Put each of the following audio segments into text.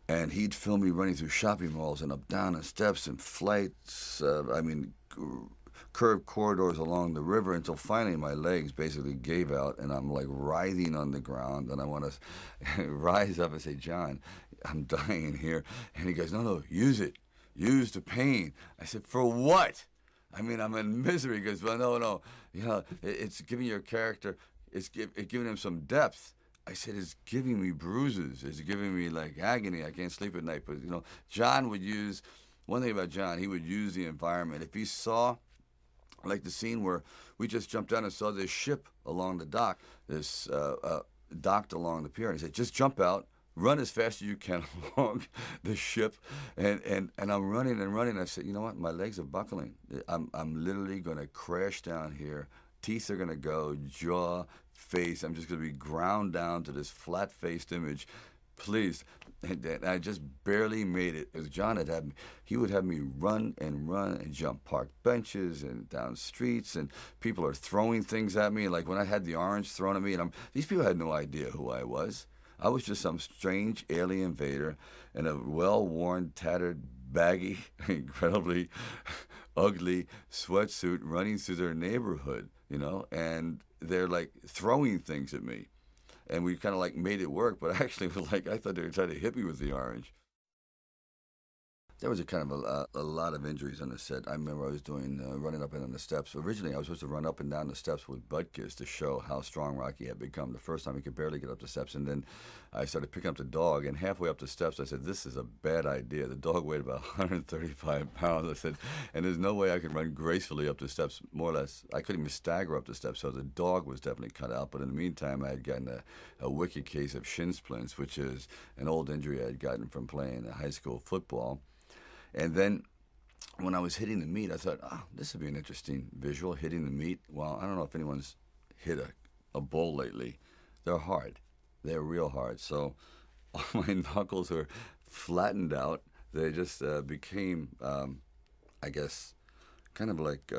and he'd film me running through shopping malls and up down the steps and flights. Curved corridors along the river until finally my legs basically gave out and I'm like writhing on the ground and I want to rise up and say, John, I'm dying here. And he goes, no, no, use it. Use the pain. I said, for what? I mean, I'm in misery. He goes, well, no, no. You know, it's giving your character, it's giving him some depth. I said, it's giving me bruises. It's giving me like agony. I can't sleep at night. But, you know, John would use, one thing about John, he would use the environment. If he saw, like the scene where we just jumped down and saw this ship along the dock, this docked along the pier, and he said, just jump out, run as fast as you can along the ship, and I'm running and running. I said, you know what, my legs are buckling. I'm literally going to crash down here. Teeth are going to go, jaw, face. I'm just going to be ground down to this flat-faced image. Please. And I just barely made it. As John had me, he would have me run and jump park benches and down streets, and people are throwing things at me. Like when I had the orange thrown at me, and these people had no idea who I was. I was just some strange alien invader in a well-worn, tattered, baggy, incredibly ugly sweatsuit running through their neighborhood, you know, and they're like throwing things at me. And we kind of like made it work, but actually, like I thought they were trying to hit me with the orange. There was a kind of a lot of injuries on the set. I remember I was doing running up and down the steps. Originally, I was supposed to run up and down the steps with Butkus to show how strong Rocky had become. The first time he could barely get up the steps, and then I started picking up the dog. And halfway up the steps, I said, "This is a bad idea." The dog weighed about 135 pounds. I said, "And there's no way I can run gracefully up the steps." More or less, I couldn't even stagger up the steps. So the dog was definitely cut out. But in the meantime, I had gotten a wicked case of shin splints, which is an old injury I had gotten from playing high school football. And then when I was hitting the meat, I thought, oh, this would be an interesting visual, hitting the meat. Well, I don't know if anyone's hit a bull lately. They're hard. They're real hard. So all my knuckles were flattened out. They just became, I guess, kind of like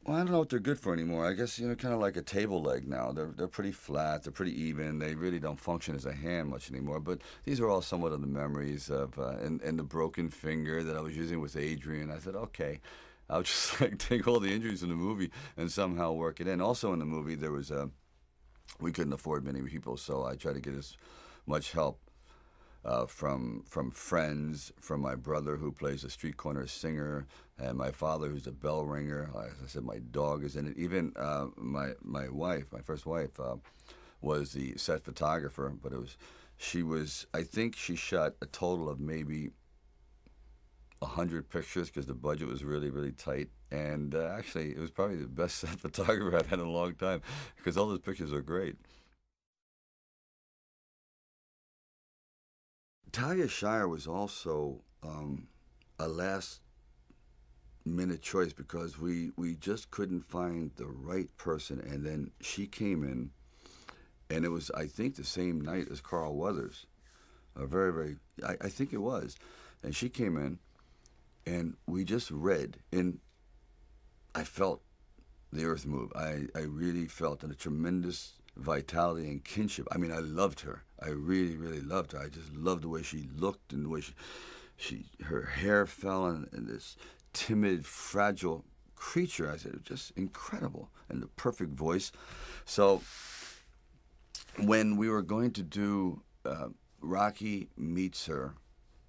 well, I don't know what they're good for anymore. I guess, you know, kind of like a table leg now. They're pretty flat. They're pretty even. They really don't function as a hand much anymore. But these are all somewhat of the memories of and the broken finger that I was using with Adrian. I said, okay, I'll just like take all the injuries in the movie and somehow work it in. Also in the movie, there was we couldn't afford many people, so I tried to get as much help from friends, from my brother who plays a street corner singer, and my father who's a bell ringer. As I said, my dog is in it. Even my wife, my first wife, was the set photographer. But she was. I think she shot a total of maybe 100 pictures because the budget was really tight. And actually, it was probably the best set photographer I've had in a long time because all those pictures are great. Talia Shire was also a last minute choice because we just couldn't find the right person. And then she came in, and it was, I think, the same night as Carl Weathers. I think it was. And she came in, and we just read, and I felt the earth move. I really felt a tremendous vitality and kinship. I mean, I loved her. I really loved her. I just loved the way she looked and the way she her hair fell and this timid, fragile creature. I said, it was just incredible and the perfect voice. So when we were going to do Rocky meets her,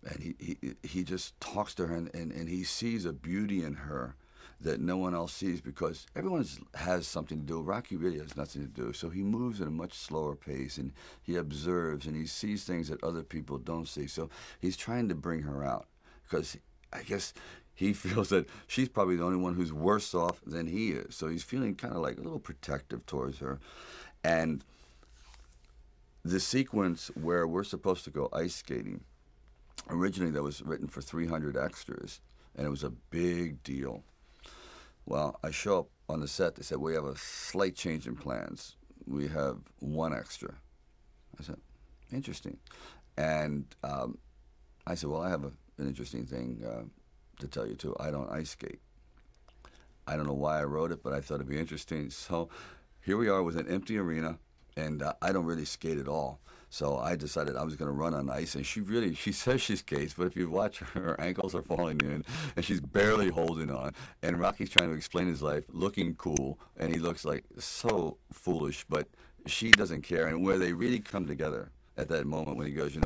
and he just talks to her and he sees a beauty in her that no one else sees because everyone has something to do. Rocky really has nothing to do. So he moves at a much slower pace and he observes and he sees things that other people don't see. So he's trying to bring her out because I guess he feels that she's probably the only one who's worse off than he is. So he's feeling kind of like a little protective towards her. And the sequence where we're supposed to go ice skating, originally that was written for 300 extras and it was a big deal. Well, I show up on the set. They said, we have a slight change in plans. We have one extra. I said, interesting. And I said, well, I have an interesting thing to tell you, too. I don't ice skate. I don't know why I wrote it, but I thought it'd be interesting. So here we are with an empty arena, and I don't really skate at all. So I decided I was going to run on ice, and she says she's skates, but if you watch her ankles are falling in, and she's barely holding on. And Rocky's trying to explain his life, looking cool, and he looks like so foolish, but she doesn't care. And where they really come together at that moment when he goes,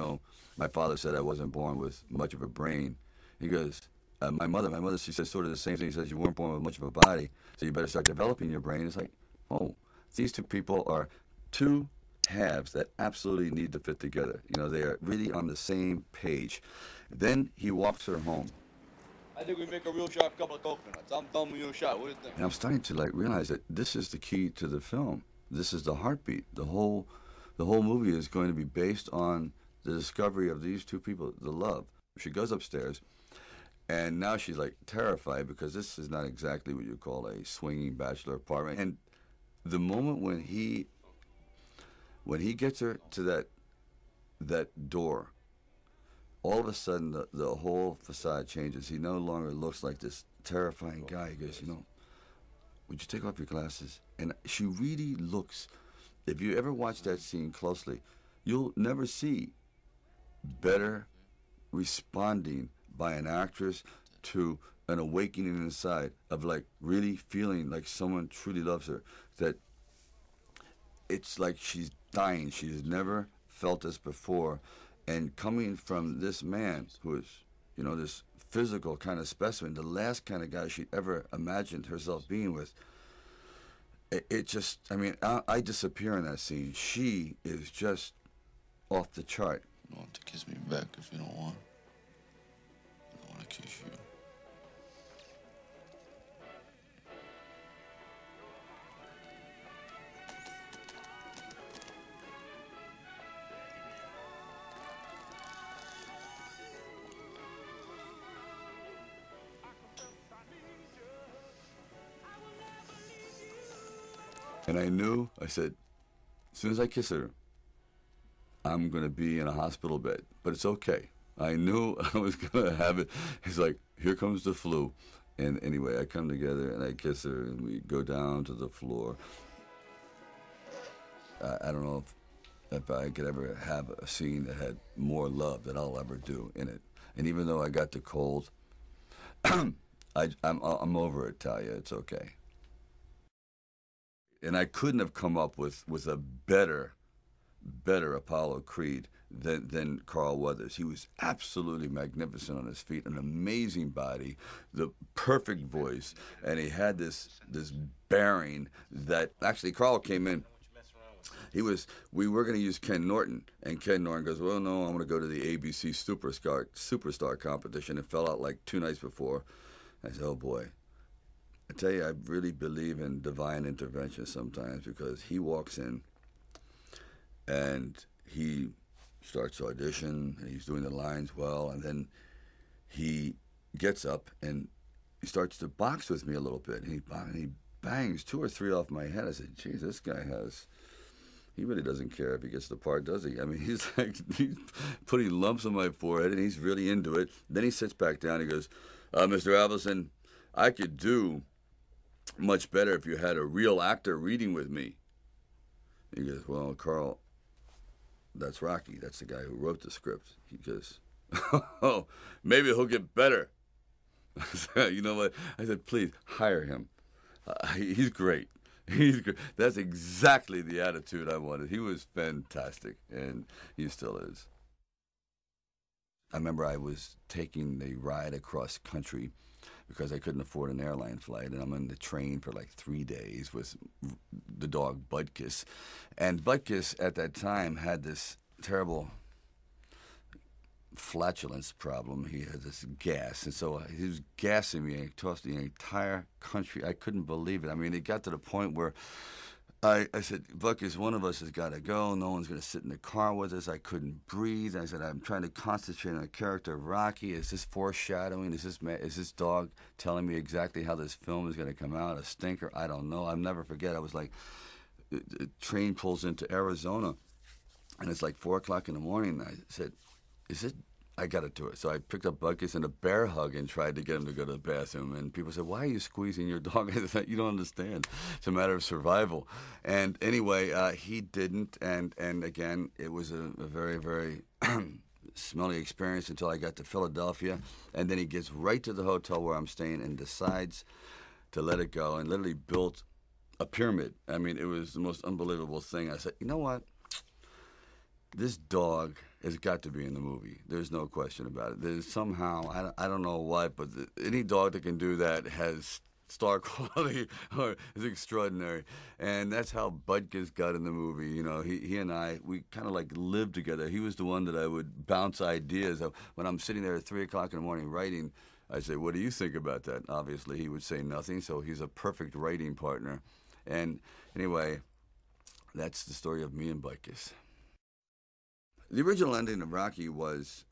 my father said I wasn't born with much of a brain. He goes, my mother, she says sort of the same thing. She says you weren't born with much of a body, so you better start developing your brain. It's like, oh, these two people are two halves that absolutely need to fit together. They are really on the same page. Then he walks her home. I think we make a real sharp couple of coconuts. I'm done with your shot. What do you think? And I'm starting to realize that this is the key to the film. This is the heartbeat. The whole movie is going to be based on the discovery of these two people, the love. She goes upstairs, and now she's terrified because this is not exactly what you call a swinging bachelor apartment. And the moment when he gets her to that door, all of a sudden the whole facade changes. He no longer looks like this terrifying guy. He goes, would you take off your glasses? And she really looks, if you ever watch that scene closely, you'll never see better responding by an actress to an awakening inside of really feeling like someone truly loves her. That it's like she's dying. She's never felt this before. And coming from this man who is, this physical kind of specimen, the last kind of guy she ever imagined herself being with, it just, I disappear in that scene. She is just off the chart. You don't have to kiss me back if you don't want. I don't want to kiss you. And I said, as soon as I kiss her, I'm going to be in a hospital bed. But it's okay. I knew I was going to have it. He's like, here comes the flu. And anyway, I come together and I kiss her and we go down to the floor. I don't know if I could ever have a scene that had more love that I'll ever do in it. And even though I got the cold, I'm over it, Talia. It's okay. And I couldn't have come up with a better Apollo Creed than Carl Weathers. He was absolutely magnificent on his feet, an amazing body, the perfect voice, and he had this bearing that actually Carl came in. We were going to use Ken Norton, and Ken Norton goes, well, no, I'm going to go to the ABC Superstar competition. It fell out like 2 nights before. I said, oh boy. I tell you, I really believe in divine intervention sometimes, because he walks in and he starts to audition and he's doing the lines well, and then he gets up and he starts to box with me a little bit, and he bangs 2 or 3 off my head. I said, geez, this guy he really doesn't care if he gets the part, does he? He's putting lumps on my forehead and he's really into it. Then he sits back down. He goes, Mr. Avildsen, I could do much better if you had a real actor reading with me. He goes, well, Carl, that's Rocky. That's the guy who wrote the script. He goes, oh, maybe he'll get better. You know what? I said, please, hire him. He's great. He's great. That's exactly the attitude I wanted. He was fantastic, and he still is. I remember I was taking the ride across country because I couldn't afford an airline flight, and I'm on the train for like 3 days with the dog Butkus. And Butkus at that time had this terrible flatulence problem. He had this gas, and so he was gassing me across the entire country. I couldn't believe it. It got to the point where I said, Butkus, one of us has got to go. No one's going to sit in the car with us. I couldn't breathe. I said, I'm trying to concentrate on the character of Rocky. Is this foreshadowing? Is this dog telling me exactly how this film is going to come out? A stinker? I don't know. I'll never forget. I was like, the train pulls into Arizona, and it's like 4 o'clock in the morning. And I said, is it I got to do it. So I picked up Butkus and a bear hug and tried to get him to go to the bathroom. And people said, "Why are you squeezing your dog?" I said, "You don't understand. It's a matter of survival." And anyway, he didn't. And again, it was a very, very smelly experience until I got to Philadelphia. And then he gets right to the hotel where I'm staying and decides to let it go and literally built a pyramid. I mean, it was the most unbelievable thing. I said, "You know what? This dog has got to be in the movie. There's no question about it. There's somehow, I don't know what, but any dog that can do that has star quality or is extraordinary." And that's how Butkus got in the movie. You know, he and I, we kind of like lived together. He was the one that I would bounce ideas of. When I'm sitting there at 3 o'clock in the morning writing, I say, "What do you think about that?" Obviously, he would say nothing, so he's a perfect writing partner. And anyway, that's the story of me and Butkus. The original ending of Rocky was